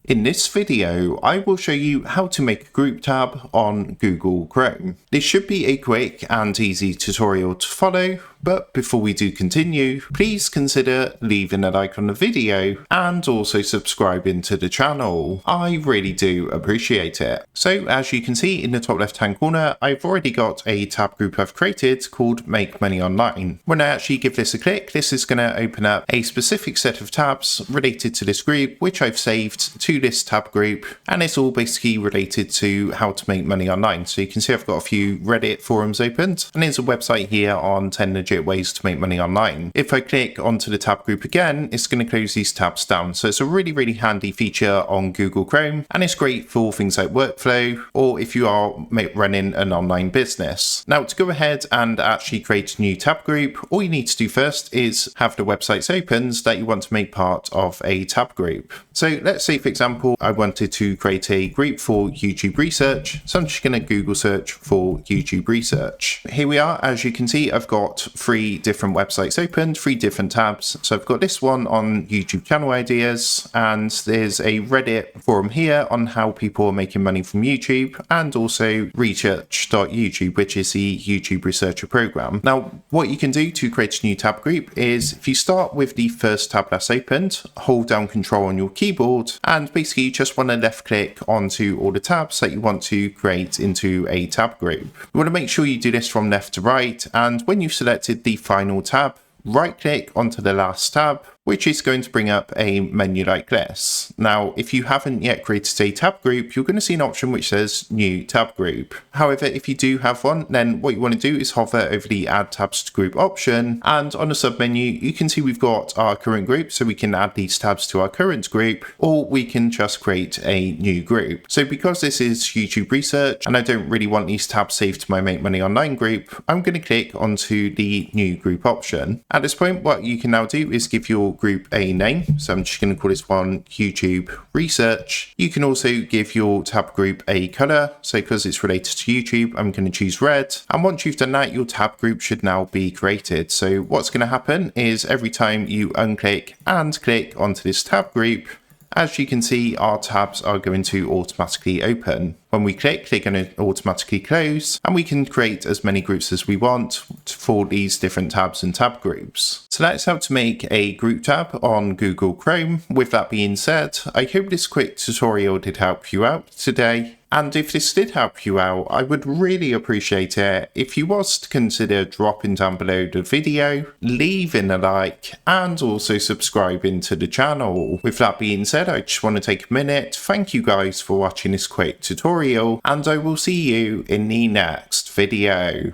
In this video, I will show you how to make a group tab on Google Chrome. This should be a quick and easy tutorial to follow, but before we do continue, please consider leaving a like on the video and also subscribing to the channel. I really do appreciate it. So as you can see in the top left hand corner, I've already got a tab group I've created called Make Money Online. When I actually give this a click, this is going to open up a specific set of tabs related to this group, which I've saved to this tab group, and it's all basically related to how to make money online. So you can see I've got a few Reddit forums opened, and there's a website here on 10 legit ways to make money online. If I click onto the tab group again, it's going to close these tabs down. So it's a really handy feature on Google Chrome, and it's great for things like workflow or if you are running an online business. Now, to go ahead and actually create a new tab group, all you need to do first is have the websites opened that you want to make part of a tab group. So let's say, for example, I wanted to create a group for YouTube research. So I'm just going to Google search for YouTube research. Here we are. As you can see, I've got 3 different websites opened, 3 different tabs. So I've got this one on YouTube channel ideas, and there's a Reddit forum here on how people are making money from YouTube, and also research.youtube, which is the YouTube researcher program. Now, what you can do to create a new tab group is if you start with the first tab that's opened, hold down Control on your keyboard, and basically you just want to left click onto all the tabs that you want to create into a tab group. You want to make sure you do this from left to right, and when you've selected the final tab, right click onto the last tab, which is going to bring up a menu like this. Now, if you haven't yet created a tab group, you're going to see an option which says New Tab Group. However, if you do have one, then what you want to do is hover over the Add Tabs to Group option, and on the submenu, you can see we've got our current group, so we can add these tabs to our current group, or we can just create a new group. So because this is YouTube research, and I don't really want these tabs saved to my Make Money Online group, I'm going to click onto the New Group option. At this point, what you can now do is give your group a name. So I'm just going to call this one YouTube Research. You can also give your tab group a color. So because it's related to YouTube, I'm going to choose red. And once you've done that, your tab group should now be created. So what's going to happen is every time you unclick and click onto this tab group, as you can see, our tabs are going to automatically open. When we click, they're going to automatically close, and we can create as many groups as we want for these different tabs and tab groups. So that's how to make a group tab on Google Chrome. With that being said, I hope this quick tutorial did help you out today. And if this did help you out, I would really appreciate it if you was to consider dropping down below the video, leaving a like, and also subscribing to the channel. With that being said, I just want to take a minute. Thank you guys for watching this quick tutorial, and I will see you in the next video.